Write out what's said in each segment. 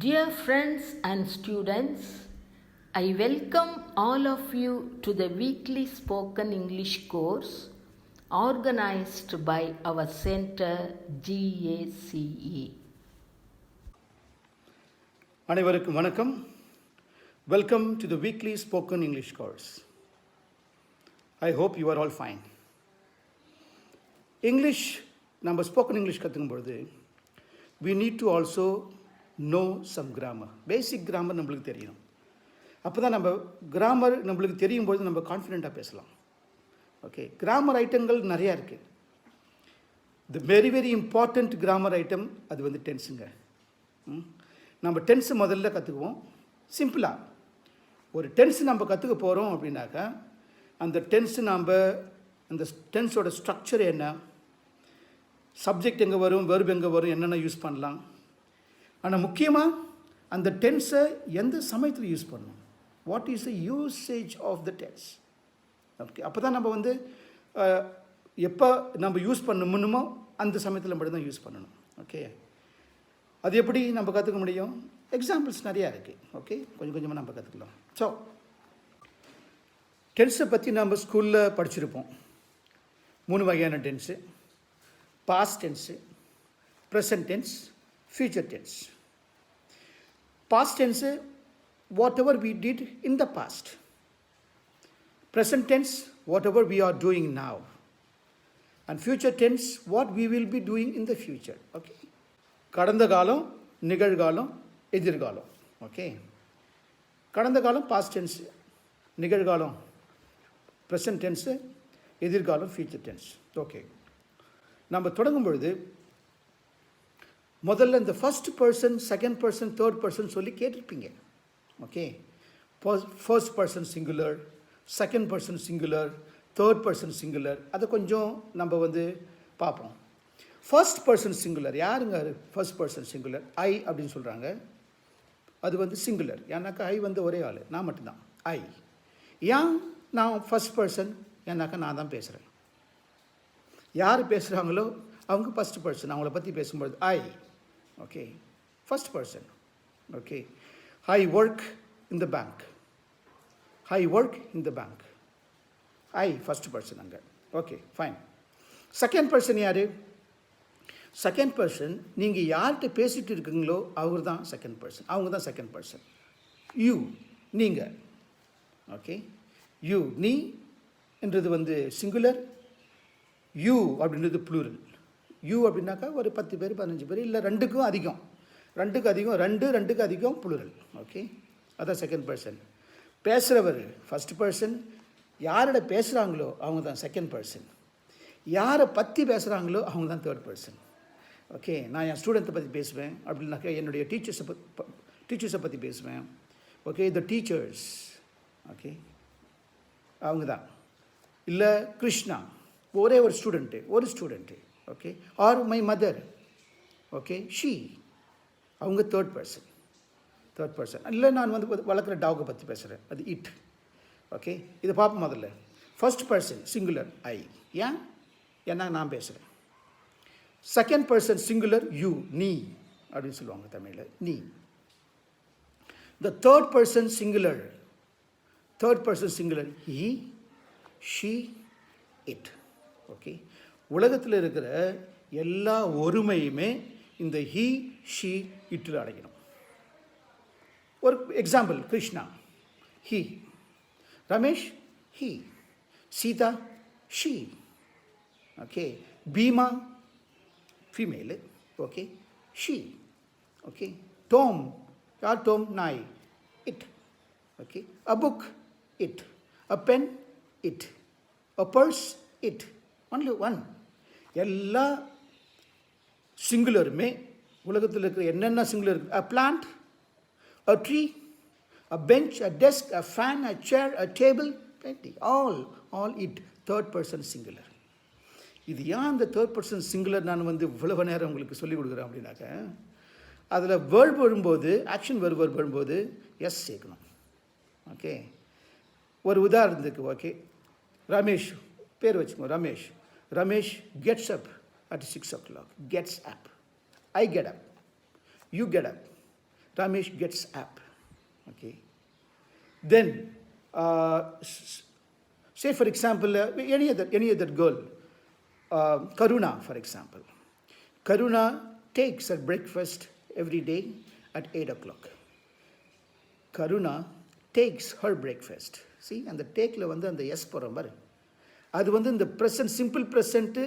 Dear friends and students, I welcome all of you to the weekly spoken English course organized by our center GACE. அனைவருக்கும் வணக்கம். Welcome to the weekly spoken English course. I hope you are all fine. English, நம்ம spoken English கற்றுக்கும் பொழுது we need to also know some grammar. Basic grammar நம்மளுக்கு தெரியணும். அப்போ தான் நம்ம கிராமர் நம்மளுக்கு தெரியும் பொழுது நம்ம கான்ஃபிடெண்ட்டாக பேசலாம். ஓகே, கிராமர் ஐட்டங்கள் நிறையா இருக்குது. The very very important grammar item அது வந்து டென்ஸுங்க. நம்ம டென்ஸு முதல்ல கற்றுக்குவோம். சிம்பிளாக ஒரு டென்ஸு நம்ம கற்றுக்க போகிறோம் அப்படின்னாக்கா அந்த டென்ஸு அந்த டென்ஸோட ஸ்ட்ரக்சர் என்ன, சப்ஜெக்ட் எங்கே வரும், வெர்ப் எங்கே வரும், என்னென்ன யூஸ் பண்ணலாம். ஆனால் முக்கியமாக அந்த டென்ஸை எந்த சமயத்தில் யூஸ் பண்ணணும், what is the usage of the tense. Okay, அப்போ தான் நம்ம வந்து எப்போ நம்ம யூஸ் பண்ணணுமோ அந்த சமயத்தில் மட்டும்தான் யூஸ் பண்ணணும். ஓகே, அது எப்படி நம்ம கற்றுக்க முடியும்? எக்ஸாம்பிள்ஸ் நிறையா இருக்குது. ஓகே, கொஞ்சம் கொஞ்சமாக நம்ம கற்றுக்கலாம். ஸோ டென்ஸை பற்றி நம்ம ஸ்கூலில் படிச்சிருப்போம். 3 வகையான tense: past tense, present tense, future tense. Past tense whatever we did in the past. Present tense whatever we are doing now. And future tense what we will be doing in the future. Okay, கடந்த காலம், நிகழ்காலம், எதிர்காலம். Okay, கடந்த காலம் past tense, நிகழ்காலம் present tens, எதிர்காலம் future tense. Okay, நம்ம தொடங்கும் பொழுது முதல்ல இந்த first person, second person, third person சொல்லி கேட்டிருப்பீங்க. Okay, first person singular, second person singular, third person singular. அதை கொஞ்சம் நம்ம வந்து பார்ப்போம். ஃபர்ஸ்ட் பர்சன் சிங்குலர் யாருங்க? ஃபர்ஸ்ட் பர்சன் சிங்குலர் ஐ அப்படின்னு சொல்கிறாங்க. அது வந்து சிங்குலர், ஏன்னாக்கா ஐ வந்து ஒரே ஆள், நான் மட்டும்தான் ஐ. ஏன் நான் ஃபர்ஸ்ட் பர்சன்? ஏன்னாக்கா நான் தான் பேசுகிறேன். யார் பேசுகிறாங்களோ அவங்க ஃபர்ஸ்ட் பர்சன், அவங்கள பற்றி பேசும்பொழுது I. Okay, first person. Okay, I work in the bank. I work in the bank. I first person அங்கே. Okay, fine. செகண்ட் பர்சன் யார்? செகண்ட் பர்சன் நீங்கள் யார்கிட்ட பேசிகிட்டு இருக்கீங்களோ அவர் தான் செகண்ட் பர்சன், அவங்க தான் செகண்ட் பர்சன். யூ, நீங்கள். ஓகே, யூ, நீ என்றது வந்து சிங்குலர், யூ அப்படின்றது ப்ளூரல். யூ அப்படின்னாக்கா ஒரு 10 பேர் 15 பேர், இல்லை ரெண்டுக்கும் அதிகம், ரெண்டுக்கு அதிகம் ப்ளூரல். ஓகே, அதான் செகண்ட் பர்சன். பேசுகிறவர் ஃபஸ்ட் பர்சன், யாரோட பேசுகிறாங்களோ அவங்க தான் செகண்ட் பர்சன், யாரை பற்றி பேசுகிறாங்களோ அவங்க தான் தேர்ட் பர்சன். ஓகே, நான் என் ஸ்டூடெண்ட்டை பற்றி பேசுவேன் அப்படின்னாக்கா என்னுடைய டீச்சர்ஸை பற்றி பேசுவேன். Okay, the teachers. ஓகே, அவங்க தான். இல்லை கிருஷ்ணா, ஒரே ஒரு student. Okay, R my mother. Okay, she, அவங்க தேர்ட் பர்சன். இல்லை நான் வந்து வளர்க்குற டாகை பற்றி பேசுகிறேன், அது இட். ஓகே, இதை பார்ப்போம். முதல்ல ஃபர்ஸ்ட் பர்சன் சிங்குலர் ஐ, ஏன்னா நான் பேசுகிறேன். செகண்ட் பர்சன் சிங்குலர் யூ, நீ அப்படின்னு சொல்லுவாங்க தமிழில், நீ. The third person singular he, she, it. Okay, உலகத்தில் இருக்கிற எல்லா ஒருமையுமே இந்த ஹி, ஷீ, இட்டில் அடையணும். ஒரு example: Krishna he, Ramesh he, Sita she. Okay, Bhima female. Okay, she. Okay, Tom, யார் டோம்? நாய், it. Okay, a book, it. A pen, it. A purse, it. Only one. எல்லா சிங்குலருமே உலகத்தில் இருக்கிற என்னென்ன சிங்குலர் இருக்குது: a plant, a tree, a bench, a desk, a fan, a chair, a table, all it third person singular. இது ஏன் அந்த third person singular நான் வந்து இவ்வளவு நேரம் உங்களுக்கு சொல்லிக் கொடுக்குறேன் அப்படின்னாக்க, அதில் வேர்ட் வரும்போது, ஆக்ஷன் வேர்ட் வரும்போது எஸ் சேர்க்கணும். ஓகே, ஒரு உதாரணத்துக்கு, ஓகே, ரமேஷ் பேர் வச்சுக்கோங்க. Ramesh gets up at 6 o'clock. Gets up. I get up. You get up. Ramesh gets app. Okay. Then, say for example, any other girl, Karuna, for example. Karuna takes her breakfast every day at 8 o'clock. Karuna takes her breakfast. See, and the take la வந்து அந்த S போகிறோம் பாரு, அது வந்து இந்த present, simple present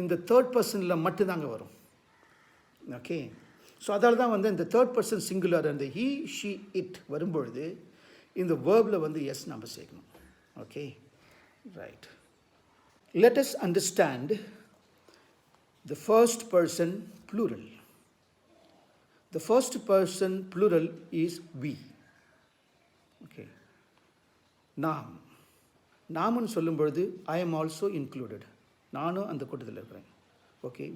இந்த third பர்சனில் மட்டும்தாங்க வரும். ஓகே. ஸோ அதால் தான் வந்து இந்த தேர்ட் பர்சன் சிங்குலர் அந்த ஹீ ஷீ இட் வரும்பொழுது இந்த வேர்பில் வந்து எஸ் நம்ம சேர்க்கணும். Okay, right. Let us understand the first person plural. The first person plural is we. Okay. நாம், நாமுன்னு சொல்லும் பொழுது ஐ எம் ஆல்சோ இன்க்ளூடட், நானும் அந்த கூட்டத்தில் இருக்கிறேன். Okay.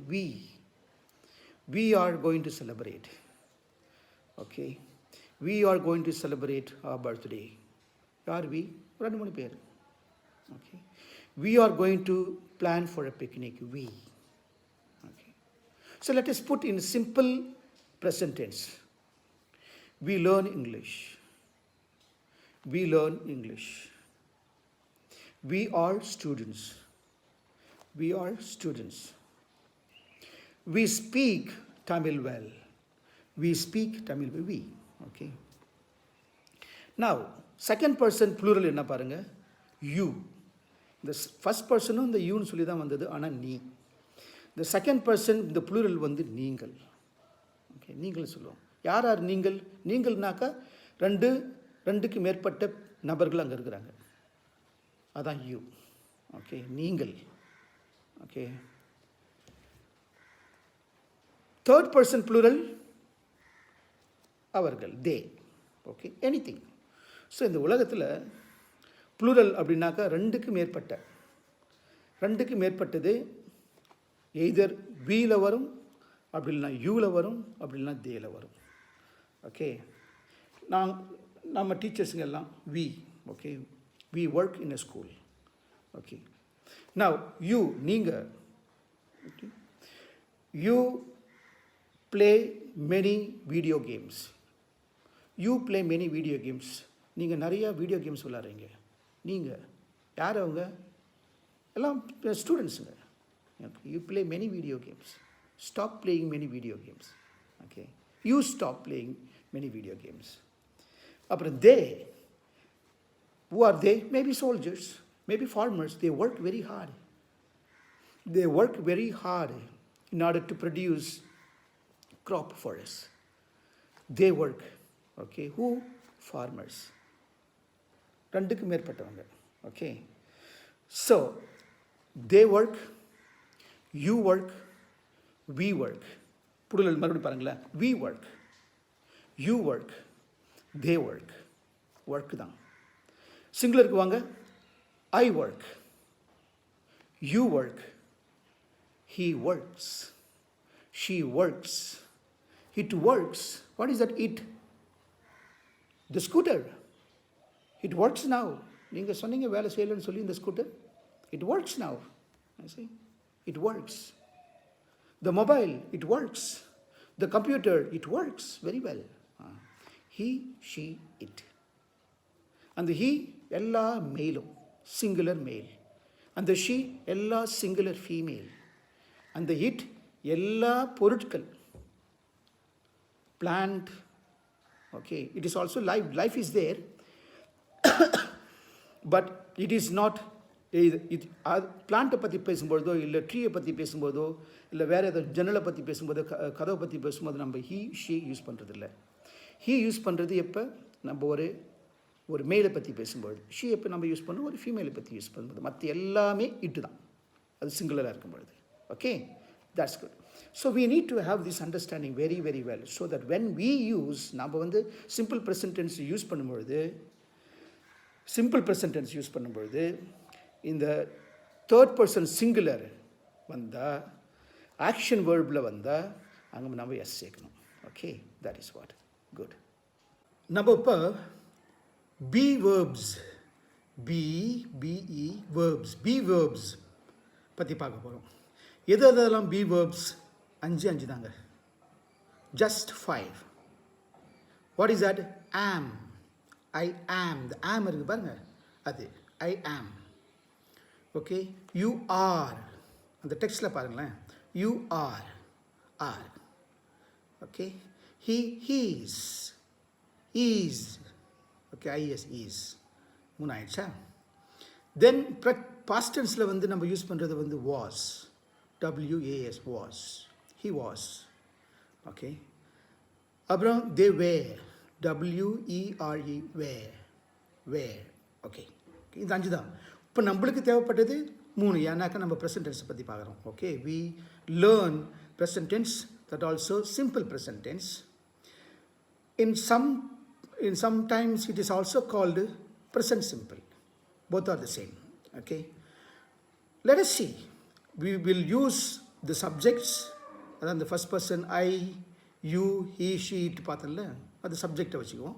we are going to celebrate. Okay. we are going to celebrate our birthday. யார் we? ரெண்டு மூணு பேர். Okay. we are going to plan for a picnic. We. Okay. So let us put in simple present tense. We learn English. We learn English. We are students. We are students. We speak Tamil well. We speak Tamil well. We. Okay. Now, second person plural என்ன பாருங்க? You. இந்த first பர்சனும் இந்த யூன்னு சொல்லி தான் வந்தது, ஆனால் நீ. இந்த செகண்ட் பர்சன் இந்த ப்ளூரல் வந்து நீங்கள். ஓகே, நீங்கள் சொல்லுவோம். யார் யார் நீங்கள்? நீங்கள்னாக்கா ரெண்டுக்கு மேற்பட்ட நபர்கள் அங்கே இருக்கிறாங்க, அதான் யூ. ஓகே, நீங்கள். ஓகே. தேர்ட் பர்சன் ப்ளூரல் அவர்கள், தே. Okay, anything. ஸோ இந்த உலகத்தில் ப்ளூரல் அப்படின்னாக்கா ரெண்டுக்கு மேற்பட்டது எய்தர் வீல வரும், அப்படி இல்லைனா யூவில் வரும், அப்படி இல்லைனா தேல வரும். ஓகே. நம்ம டீச்சர்ஸுங்க எல்லாம் we. Okay. We work in a school. Okay. Now you, நீங்கள். Okay. You play many video games. You play many video games. நீங்கள் நிறையா வீடியோ கேம்ஸ் விளாட்றீங்க. நீங்கள் யார்? அவங்க எல்லாம் ஸ்டூடெண்ட்ஸுங்க. Okay. You play many video games. Stop playing many video games. Okay. You stop playing many video games. அப்புறம் they. who are they? Maybe soldiers, maybe farmers. They work very hard. They work very hard in order to produce crop for us. They work. Okay. Who? Farmers. ரெண்டுக்கு மேற்பட்டவங்க. Okay. So they work, you work, we work. புடுதல் மறுபடியும் பாருங்களேன். We work, you work, they work. Work தான். சிங்குலருக்கு வாங்க. I work, you work, he works, she works, it works. What is that it? The scooter. It works now. நீங்கள் சொன்னீங்க வேலை செய்யலன்னு சொல்லி இந்த scooter. It works now. I see. It works. The mobile, it works. The computer, it works very well. He, she, it. And the he, எல்லா மேலும், singular male. And the she, எல்லா singular female. And the it, எல்லா பொருட்கள். Plant. Okay. It is also life. Life is there. But it is not. பிளான்ட்டை பற்றி பேசும்போதோ, இல்லை ட்ரீயை பற்றி பேசும்போதோ, இல்லை வேறு ஏதாவது ஜன்னலை பற்றி பேசும்போதோ, கதவை பற்றி பேசும்போது நம்ம ஹீ ஷீ யூஸ் பண்ணுறதில்ல. ஹீ யூஸ் பண்ணுறது எப்போ நம்ம ஒரு மேலை பற்றி பேசும்போது, ஷீ எப்போ நம்ம யூஸ் பண்ணுவோம் ஒரு ஃபீமேலை பற்றி யூஸ் பண்ணும்போது. மற்ற எல்லாமே இட்டு தான், அது சிங்குலராக இருக்கும் பொழுது. Okay, that's good. So we need to have this understanding very very well. So that when we use, நம்ம வந்து சிம்பிள் ப்ரெசன்ட் டென்ஸ் யூஸ் பண்ணும்பொழுது, யூஸ் பண்ணும்பொழுது இந்த தேர்ட் பர்சன் சிங்குலர் வந்தால், ஆக்ஷன் வேர்பில் வந்தால் அங்கே நம்ம எஸ் சேர்க்கணும். Okay, that is what. Good. நம்ம இப்போ be verbs, B E verbs, be verbs பற்றி பார்க்க போகிறோம். எதெல்லாம் பி வேர்ப்ஸ்? 5 தாங்க. Just 5. What is that? Am. I am. The am இருக்கு பாருங்க அது I am. Okay. You are. அந்த டெக்ஸ்ட்ல பாருங்களேன். You are. Okay. He is. Okay. is. மூணு ஆயிடுச்சா? Then past tenseல வந்து நம்ம யூஸ் பண்றது வந்து was. was. He was. Okay. அப்புறம் they were. were. Okay. இது 5 தான். இப்போ நம்மளுக்கு தேவைப்பட்டது 3. ஏன்னாக்கா நம்ம ப்ரெசன்ட் டென்ஸ் பற்றி பார்க்குறோம். Okay. we learn present tense, that also simple present tense. In sometimes it is also called present simple. Both are the same. Okay. Let us see. We will use the subjects. அதான் the first person I, you, he, she it பார்த்தோம்ல, அது சப்ஜெக்டை வச்சுக்குவோம்.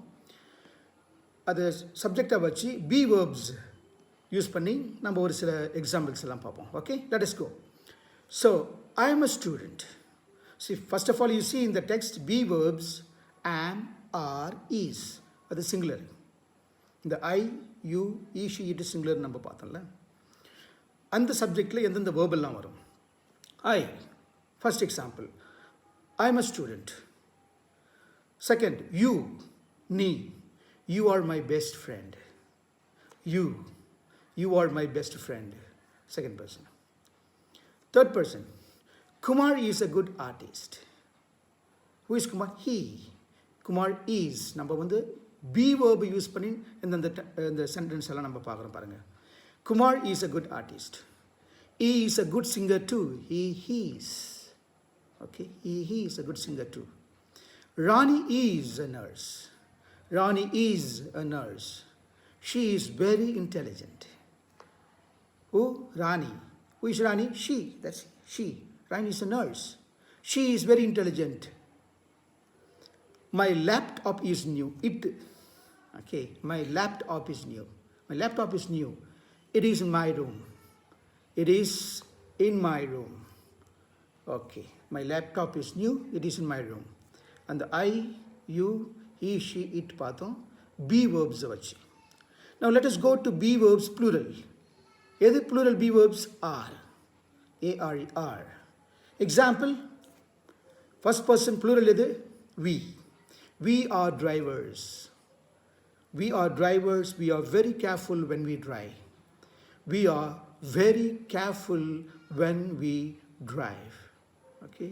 அது சப்ஜெக்டை வச்சு be verbs use பண்ணி நம்ம ஒரு சில எக்ஸாம்பிள்ஸ் எல்லாம் பார்ப்போம். Okay. Let us go. So I am a student. See, first of all you see in the text be verbs am, are, is. அது சிங்குலர். இந்த I, you, he, she it singular நம்ம பார்த்தோம்ல. அந்த சப்ஜெக்டில் எந்தெந்த verb எல்லாம் வரும்? I. First example. I am a student. Second, you, நீ. You are my best friend. You are my best friend. Second person. Third person. Kumar is a good artist. Who is Kumar? He. Kumar is. நம்ம வந்து be verb use பண்ணி இந்த sentence எல்லாம் நம்ம பார்க்குறோம் பாருங்க. Kumar is a good artist. He is a good singer too. He is. Okay. He is a good singer too. Rani is a nurse. Rani is a nurse. She is very intelligent. Who? Rani. Who is Rani? She. That's she. Rani is a nurse. She is very intelligent. My laptop is new. Okay. My laptop is new. My laptop is new. It is in my room. It is in my room. Okay. My laptop is new. It is in my room. And the I, you, he, she, it பார்த்தோம். Be verbs வச்சு. Now let us go to be verbs plural. எது plural be verbs? Are. are. Example. First person plural எது? We. We are drivers. We are drivers. We are very careful when we drive. We are very careful when we drive. Okay.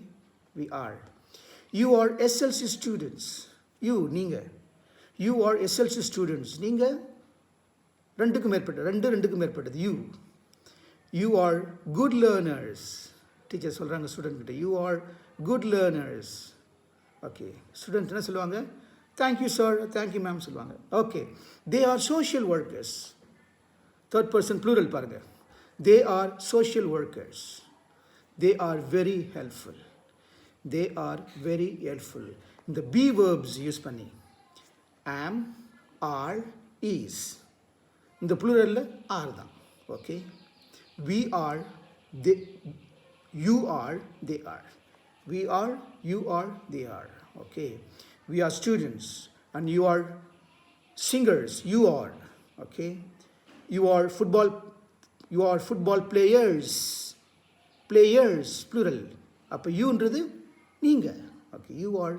We are. You are SLC students. You, நீங்க. You are SLC students. நீங்க ரெண்டுக்கு மேற்பட்டது. You are good learners. Teacher சொல்றாங்க student கிட்ட. You are good learners. Okay. Student என்ன சொல்லுவாங்க? Thank you sir. Thank you ma'am சொல்லுவாங்க. Okay. They are social workers. Third person plural பாருங்க. They are social workers. They are very helpful. They are very helpful. இந்த be verbs use பண்ணி am, are, is. இந்த plural are தான். Okay. We are, they, you are, they are. We are, you are, they are. Okay. We are students and you are singers. You are. Okay. You are football players. Players plural. அப்போ யூன்றது நீங்க. Okay. You are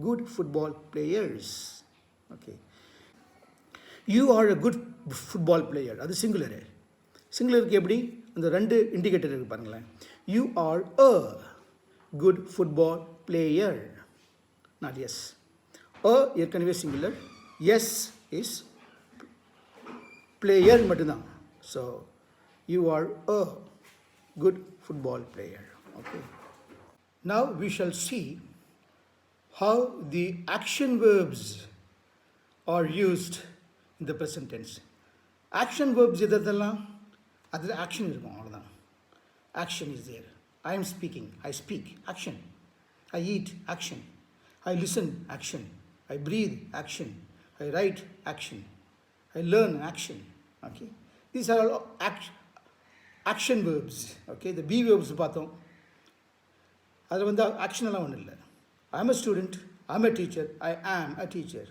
good football players. Okay. You are a good football player. அது singular. சிங்குலருக்கு எப்படி? அந்த ரெண்டு indicator இருக்கு பாருங்களேன். You are a good football player. Not yes. A ஏற்கனவே singular. Yes is player மட்டும்தான். So you are a good football player. Okay. Now we shall see how the action verbs are used in the present tense. Action verbs எதெல்லாம்? அதில் action இருக்கும், அவ்வளோதான். Action is there. I am speaking. I speak. Action. I eat. Action. I listen. Action. I breathe. Action. I write. Action. I learn. Action. Okay. These are all action verbs. Okay. The be verbs பார்த்தோம். அதில் வந்து action எல்லாம் ஒன்றும் இல்லை. I am a student. I'm a teacher, I am a teacher.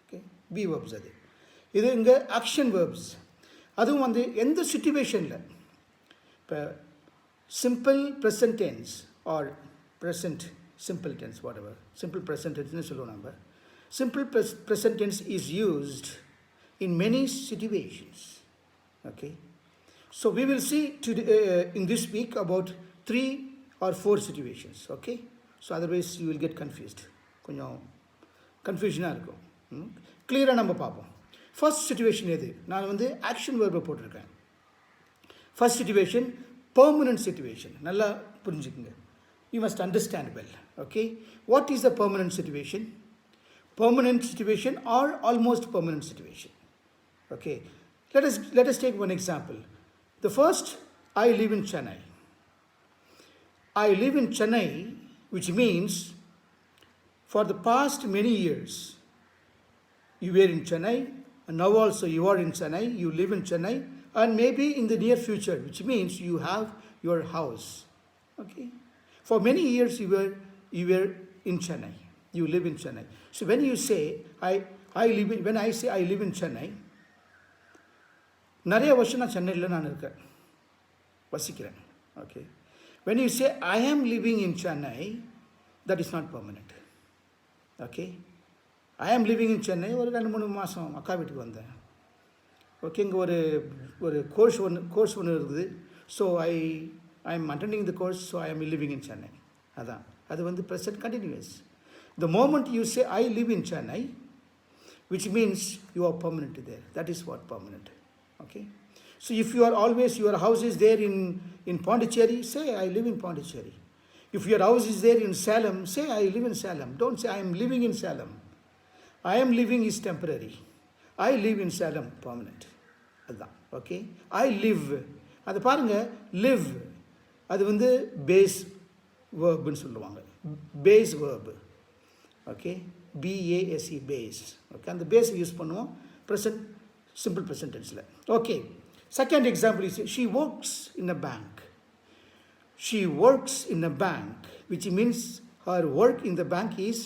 Okay, be verbs அது. இது இங்கே action verbs. அதுவும் வந்து எந்த சுச்சுவேஷனில் இப்போ simple present tense or present simple tense whatever simple present டென்ஸ்னு சொல்லுவோம் நம்ம. Simple present tense is used in many situations. Okay, so we will see in this week about 3 or 4 situations. Okay, so otherwise you will get confused. கொஞ்சம் கன்ஃபியூஷனாக இருக்கும். கிளியராக நம்ம பார்ப்போம். First situation எது? நான் வந்து ஆக்ஷன் வேர்பை போட்டிருக்கேன். First situation permanent situation. நல்லா புரிஞ்சுக்குங்க. You must understand well. Okay, what is the permanent situation? Permanent situation or almost permanent situation. Okay, let us take one example. The first, I live in Chennai. I live in Chennai, which means for the past many years you were in Chennai, and now also you are in Chennai, you live in Chennai, and maybe in the near future, which means you have your house. Okay, for many years you were in Chennai, you live in Chennai. So when you say when I say I live in Chennai, நிறைய வருஷம் நான் சென்னையில் நான் இருக்கேன், வசிக்கிறேன். Okay, when you say I am living in Chennai, that is not permanent. Okay, I am living in Chennai, ஒரு 2-3 மாதம் அக்கா வீட்டுக்கு வந்தேன். ஓகே, இங்கே ஒரு கோர்ஸ் ஒன்று இருக்குது. So I am attending the course, so I am living in Chennai. அதான் அது வந்து present continuous. The moment you say I live in Chennai, which means you are permanent there. That is what permanent. Okay, so if you are always, your house is there in Pondicherry, say I live in Pondicherry. If your house is there in Salem, say I live in Salem. Don't say I am living in Salem. I am living is temporary. I live in Salem, permanent. அதான். Okay, I live, அது பாருங்க, live அது வந்து base வேர்ப்னு சொல்லுவாங்க. Base verb. Okay, BASE base. Okay, அந்த base use பண்ணுவோம் present simple present டென்ஸில். Okay, second example is she works in a bank. She works in a bank, which means her work in the bank is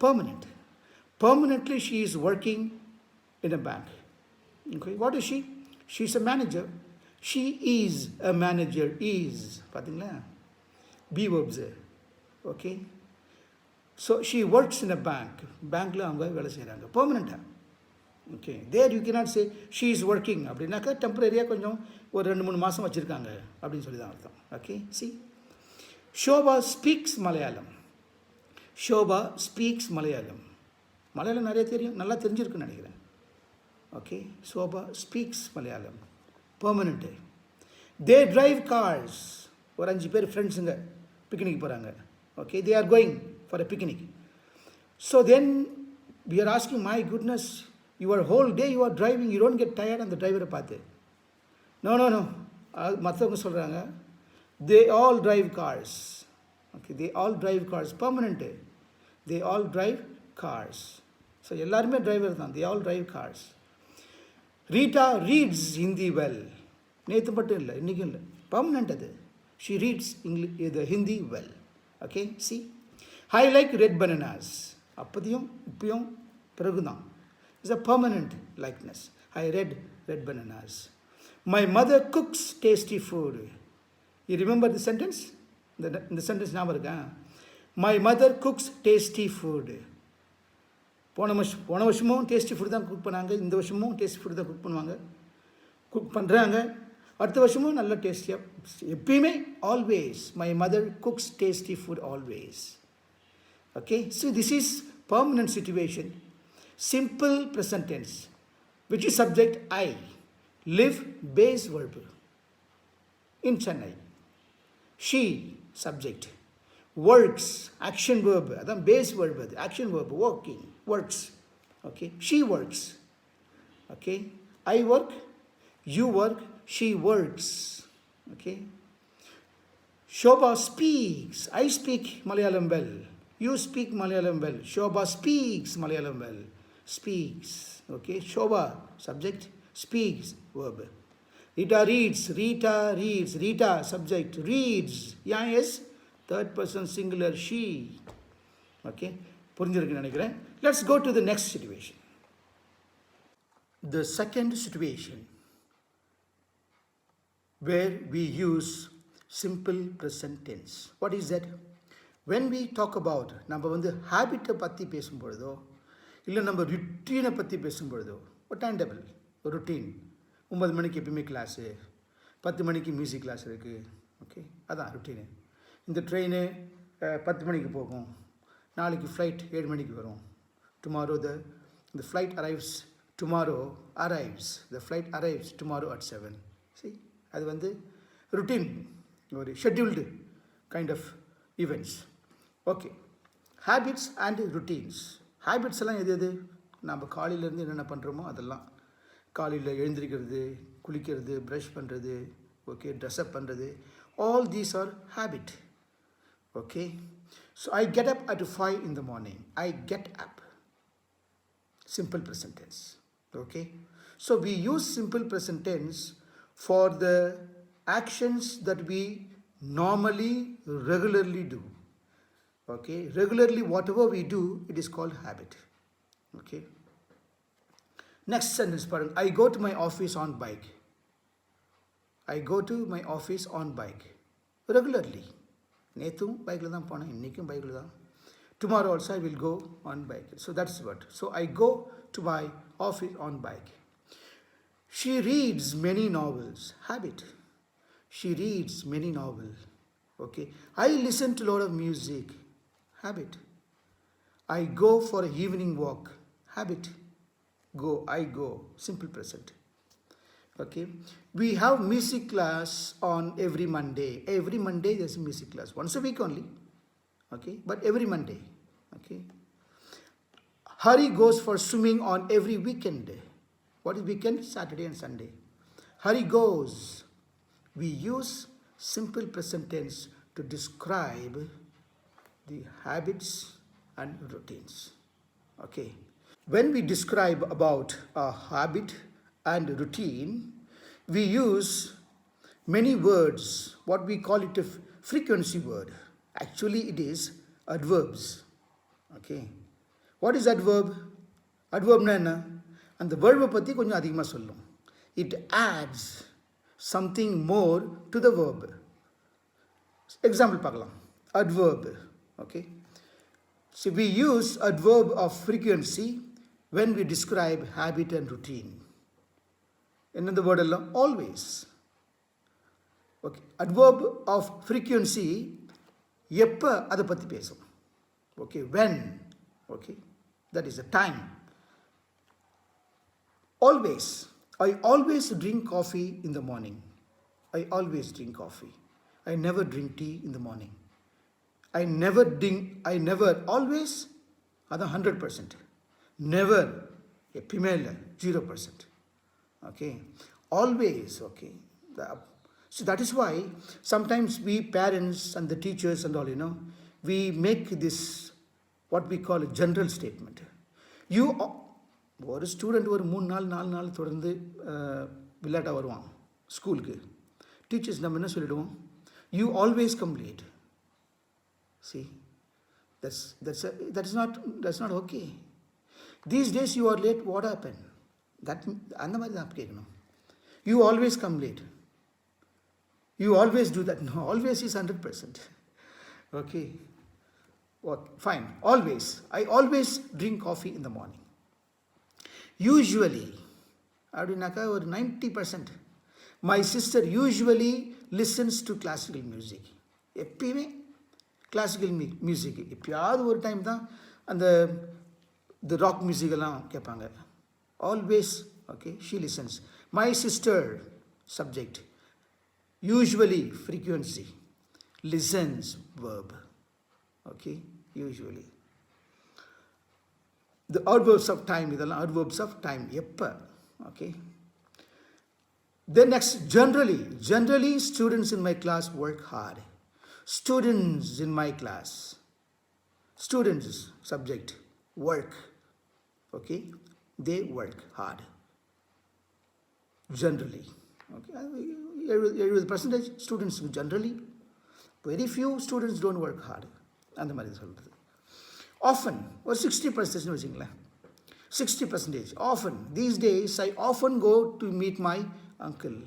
permanent. Permanently she is working in a bank. Okay, what is she? She is a manager. She is a manager. Is பார்த்தீங்களா, be verbs. Okay, so she works in a bank. பேங்க்கில் அவங்க வேலை செய்கிறாங்க பெர்மனெண்ட்டாக. Okay, there you cannot say she is working அப்படின்னாக்கா டெம்பரரியாக கொஞ்சம் ஒரு 2-3 மாதம் வச்சுருக்காங்க அப்படின்னு சொல்லி தான் அர்த்தம். Okay, see, Shobha speaks Malayalam. Shobha speaks Malayalam. Malayalam நிறைய தெரியும், நல்லா தெரிஞ்சிருக்குன்னு நினைக்கிறேன். Okay, Shobha speaks Malayalam, permanent. They drive cars. ஒரு 5 பேர் ஃப்ரெண்ட்ஸுங்க பிக்னிக் போகிறாங்க. Okay, they are going for a picnic. So then we are asking, my goodness, your whole day you are driving, you don't get tired on the driver பார்த்து? No. மற்றவங்க சொல்கிறாங்க, they all drive cars. Okay, they all drive cars, permanent. They all drive cars. So எல்லாருமே driver தான். They all drive cars. Rita reads Hindi well. நேற்று மட்டும் இல்லை, இன்றைக்கும் இல்லை, permanent அது. She reads the Hindi well. Okay, see, I like red bananas. அப்போதையும் இப்பயும் பிறகுதான். It's a permanent likeness. I read red bananas. My mother cooks tasty food. You remember the sentence? இந்த sentence ஞாபகம் இருக்கா? My mother cooks tasty food. போன வருஷமும் tasty food தான் cook பண்ணாங்க, இந்த வருஷமும் டேஸ்டி ஃபுட் தான் குக் பண்ணுவாங்க, குக் பண்ணுறாங்க. அடுத்த வருஷமும் நல்ல டேஸ்டியாக எப்பயுமே, always my mother cooks tasty food always. Okay, so this is permanent situation. Simple present tense, which is subject I, live base verb in Chennai. She subject, works action verb, அதான் base verb, அது action verb, working, works. Okay, she works. Okay, I work, you work, she works. Okay, Shobha speaks. I speak Malayalam well. You speak Malayalam well. Shobha speaks Malayalam well. Speaks. Okay, Shobha subject, speaks verb. Rita reads. Rita reads. Rita subject, reads. Yeah, yes, third person singular, she. Okay, புரிஞ்சிருக்குன்னு நினைக்கிறேன். Let's go to the next situation. The second situation where we use simple present tense. What is that? When we talk about நம்ம வந்து ஹேபிட்டை பற்றி பேசும்பொழுதோ இல்லை நம்ம ருட்டீனை பற்றி பேசும்பொழுதோ ஒரு time table, ஒரு routine, 9 மணிக்கு எப்பயுமே கிளாஸு, 10 மணிக்கு மியூசிக் கிளாஸ் இருக்குது. ஓகே, அதான் ருட்டீனு. இந்த ட்ரெயின் 10 மணிக்கு போகும், நாளைக்கு ஃப்ளைட் 7 மணிக்கு வரும். Tomorrow the flight arrives tomorrow arrives the flight arrives tomorrow at 7. See, அது வந்து ருட்டீன், ஒரு scheduled kind of events. Okay, habits and routines. Habits எல்லாம் எது நம்ம காலையிலேருந்து என்னென்ன பண்ணுறோமோ அதெல்லாம். காலையில் எழுந்திரிக்கிறது, குளிக்கிறது, ப்ரஷ் பண்ணுறது, ஓகே, ட்ரெஸ்அப் பண்ணுறது, all these are habit. Okay, so I get up at 5 in the morning. I get up. Simple present tense. Okay, so we use simple present tense for the actions that we normally regularly do. Okay, regularly whatever we do, it is called habit. Okay, next sentence, pardon. I go to my office on bike. I go to my office on bike regularly. நேற்றும் பைக்கில் தான் போனேன், இன்றைக்கும் பைக்கில் தான். Tomorrow also I will go on bike. So that's what. So I go to my office on bike. She reads many novels. Habit. She reads many novels. Okay. I listen to a lot of music. Habit. I go for an evening walk. Habit. Go. I go. Simple present. Okay. We have music class on every Monday. Every Monday there's a music class. Once a week only. Okay. But every Monday. Okay. Hari goes for swimming on every weekend. What is weekend? Saturday and Sunday. Hari goes. We use simple present tense to describe the habits and routines. Okay. When we describe about a habit and routine, we use many words, what we call it a frequency word. Actually, it is adverbs. Okay. What is adverb? Adverbனா என்ன? அந்த வேர்பை பற்றி கொஞ்சம் அதிகமாக சொல்லும். It adds something more to the verb. Example பார்க்கலாம். Adverb. Okay. So we use adverb of frequency when we describe habit and routine. என்னது word எல்லாம்? Always. Okay. Adverb of frequency எப்போ அதை பற்றி பேசும். Okay. When. Okay. That is the time. Always. I always drink coffee in the morning. I always drink coffee. I never drink tea in the morning. I never, always, that's 100%. Never, எப்பயுமே இல்லை, 0%. Okay. Always, okay. So that is why sometimes we parents and the teachers and all, we make this, what we call a general statement. ஒரு student ஒரு 3-4 நாள் தொடர்ந்து விளையாட்டாக வருவான் ஸ்கூலுக்கு. Teachers நம்ம என்ன சொல்லிவிடுவோம்? You always come late. See, that's not okay. These days you are late, what happened? அந்த மாதிரி தான் கேட்கணும். You always come late. You always do that. No, always is 100%. Okay. What? Fine. Always. I always drink coffee in the morning. Usually, அப்படின்னாக்கா ஒரு 90%. My sister usually listens to classical music. எப்பயுமே classical music. எப்பயாவது ஒரு time தான் அந்த rock மியூசிக்கெல்லாம் கேட்பாங்க. Always, okay, she listens. My sister, subject. Usually, frequency. Listens, verb. Okay, usually. The adverbs of time, இதெல்லாம் adverbs of time. எப்போ? Okay. Then next, generally students in my class work hard. Students in my class. Students, subject, work. Okay, they work hard. Generally. Okay, 70% students generally. Very few students don't work hard. அந்த மாதிரி சொல்கிறது. Often, or 60% வச்சுங்களேன், 60%. Often, these days, I often go to meet my uncle.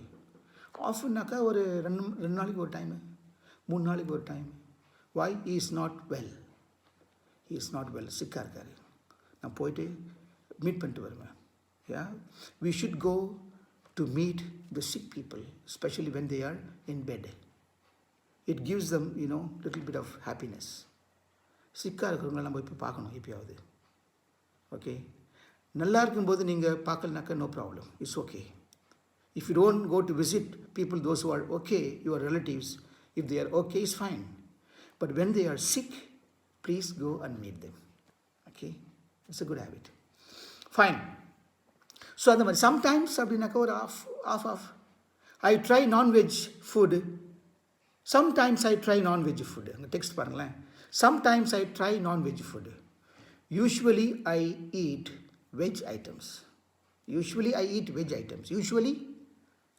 Oftenனாக்கா ஒரு ரெண்டு நாளைக்கு ஒரு time, 3 நாளைக்கு ஒரு time. Why? He is not well. He is not well. சிக்காக இருக்காரு. நான் போயிட்டு மீட் பண்ணிட்டு வருவேன். Yeah? We should go to meet the sick people, especially when they are in bed. It gives them, little bit of happiness. சிக்காக இருக்கிறவங்கள நம்ம இப்போ பார்க்கணும் எப்பயாவது. ஓகே, நல்லா இருக்கும்போது நீங்கள் பார்க்கலனாக்கா no problem, it's okay. If you don't go to visit people, those who are okay, your relatives, if they are okay, it's fine. But when they are sick, please go and meet them. Okay, it's a good habit. Fine. So அந்த மாதிரி sometimes அப்படின்னாக்கா ஒரு half. I try non-veg food. Sometimes I try non-veg food. அந்த text பாருங்களேன். Sometimes I try non-veg food. Usually I eat veg items. Usually I eat veg items. Usually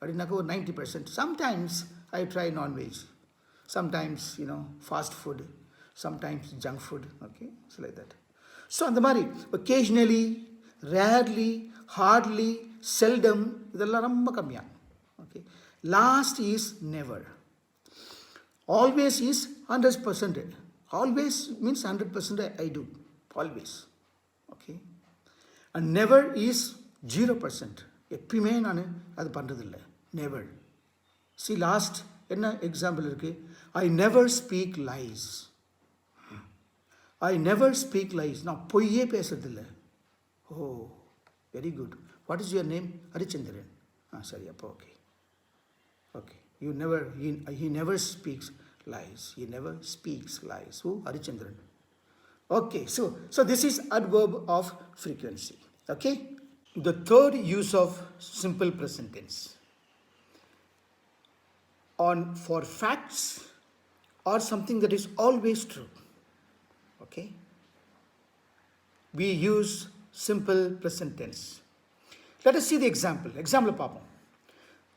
அப்படின்னாக்கா ஒரு 90%. Sometimes I try non-veg. Sometimes, fast food. Sometimes junk food. Okay, so like that. So அந்த மாதிரி occasionally, rarely, hardly, seldom, இதெல்லாம் ரொம்ப கம்மியாக. Okay. Last is never. Always is 100%. Always means 100% I do. Always. Okay. And never is 0%. எப்பயுமே நான் அது பண்ணுறதில்லை. Never. See, last என்ன example இருக்குது? I never speak lies. I never speak lies. நான் பொய்யே பேசுறதில்லை. Oh, very good. What is your name? Harichandran. சரி, அப்போ okay. Okay. He never speaks lies. He never speaks lies. Who? Harichandran. Okay, so this is adverb of frequency. Okay. The third use of simple present tense. For facts or something that is always true. Okay. We use simple present tense. Let us see the example. Example பாப்போம்.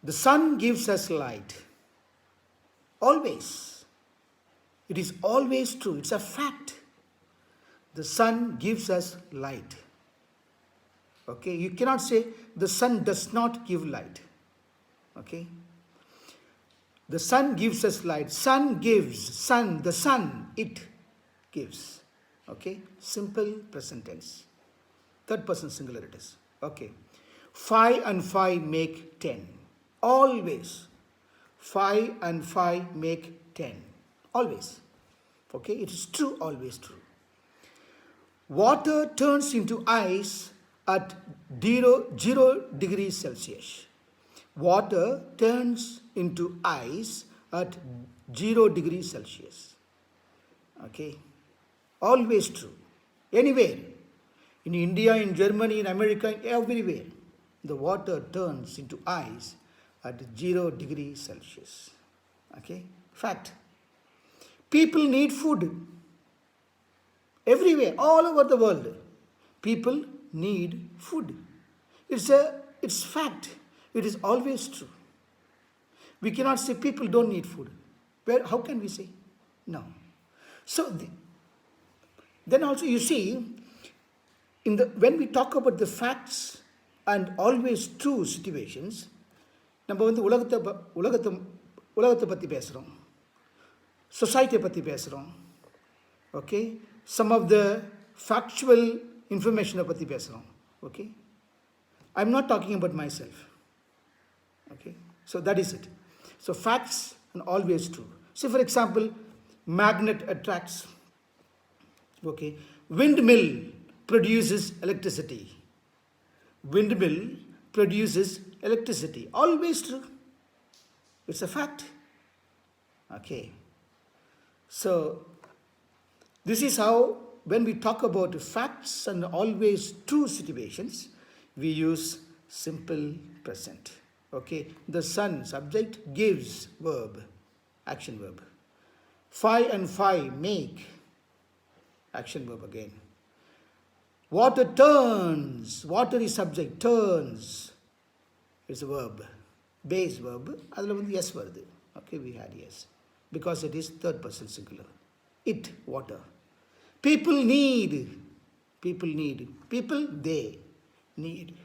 The sun gives us light. Always. It is always true. It's a fact. The sun gives us light. Okay, you cannot say the sun does not give light. Okay. The sun gives us light. Sun gives. The sun, it gives. Okay. Simple present tense. Third person singular it is. Okay. 5 and 5 make 10. Always. 5 and 5 make 10. Always. Okay, it is true, always true. Water turns into ice at 0 degrees Celsius. Water turns into ice at 0 degrees Celsius. Okay, always true. Anywhere. In India, in Germany, in America, everywhere. The water turns into ice at 0 degrees Celsius. Okay, fact. People need food. Everywhere, all over the world, people need food. It's fact. It is always true. We cannot say people don't need food. How can we say? No. So then also you see, when we talk about the facts and always true situations, நம்ம வந்து உலகத்தை பற்றி பேசுகிறோம், சொசைட்டியை பற்றி பேசுகிறோம். Okay, some of the factual இன்ஃபர்மேஷனை பற்றி பேசுகிறோம். Okay, I am not talking about my self. Okay, so that is it. So facts and always true. So for example, magnet attracts. Okay, windmill produces electricity. Windmill produces electricity. Always true. It's a fact. Okay. So this is how, when we talk about facts and always true situations, we use simple present. Okay. The sun, subject, gives, verb, action verb. 5 and 5 make, action verb again. Water turns. Water is subject. Turns is a verb. Base verb. அதில் வந்து yes வருது. Okay, we had yes. Because it is third person singular. It, water. People need. People need. People, they need.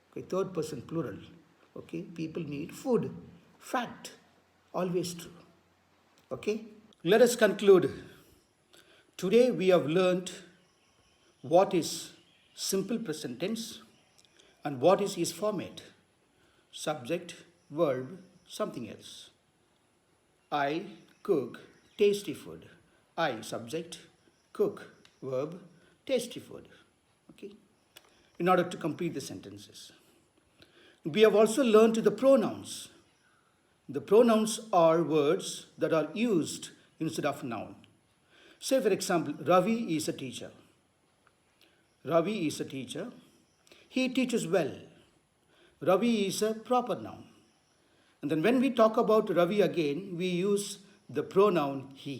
Okay, third person plural. Okay, people need food. Fact, always true. Okay, let us conclude. Today we have learned what is simple present tense and what is its format. Subject, verb, something else. I cook tasty food. I, subject, cook, verb, tasty food. Okay, in order to complete the sentences. We have also learned the pronouns. The pronouns are words that are used instead of noun. Say, for example, Ravi is a teacher. Ravi is a teacher. He teaches well. Ravi is a proper noun. And then when we talk about Ravi again, we use the pronoun he.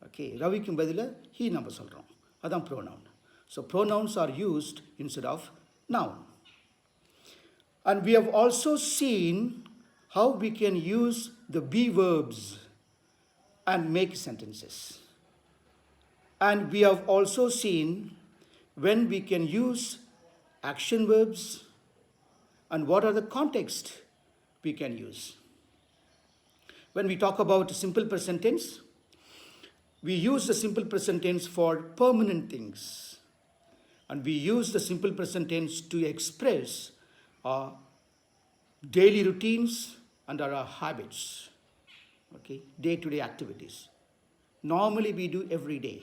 Okay, Raviக்கு பதிலா he நம்ம சொல்றோம். அதான் pronoun. So pronouns are used instead of noun. And we have also seen how we can use the be verbs and make sentences. And we have also seen when we can use action verbs and what are the context we can use. When we talk about simple present tense, we use the simple present tense for permanent things. And we use the simple present tense to express our daily routines and our habits. Okay, day-to-day activities. Normally we do every day.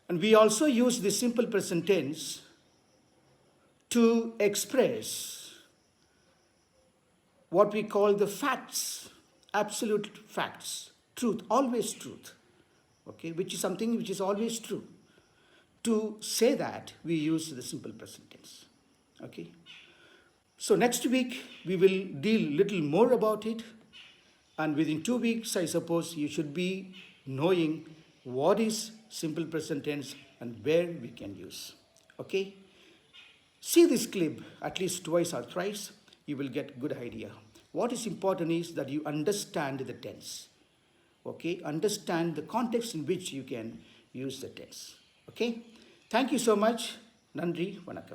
And we also use the simple present tense to express what we call the facts, absolute facts, truth, always truth. Okay, which is something which is always true. To say that, we use the simple present tense. Okay. So next week, we will deal little more about it. And within 2 weeks, I suppose you should be knowing what is simple present tense and where we can use. Okay. See this clip at least twice or thrice. You will get good idea. What is important is that you understand the tense. Okay. Understand the context in which you can use the tense. Okay. Thank you so much. Nandri, vanakkam.